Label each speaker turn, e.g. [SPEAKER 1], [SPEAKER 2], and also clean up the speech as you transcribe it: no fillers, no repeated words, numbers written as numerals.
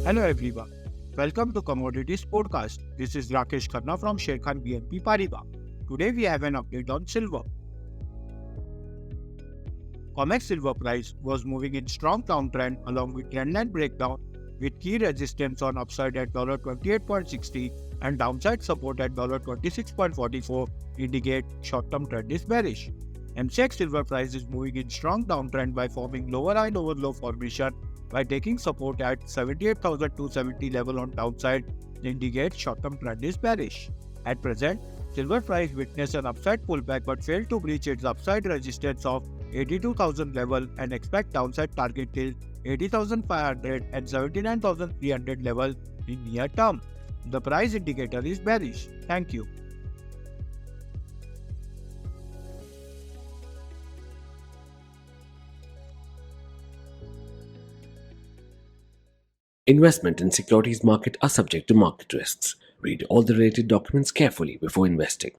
[SPEAKER 1] Hello everyone, welcome to Commodities Podcast. This is Rakesh Khanna from Sharekhan BNP Paribas. Today we have an update on silver. COMEX silver price was moving in strong downtrend along with trendline breakdown with key resistance on upside at $28.60 and downside support at $26.44 indicate short-term trend is bearish. MCX silver price is moving in strong downtrend by forming lower high lower low formation by taking support at 78,270 level on downside indicates short-term trend is bearish. At present, silver price witnessed an upside pullback but failed to breach its upside resistance of 82,000 level and expect downside target till 80,500 and 79,300 level in near term. The price indicator is bearish. Thank you.
[SPEAKER 2] Investment in securities market are subject to market risks. Read all the related documents carefully before investing.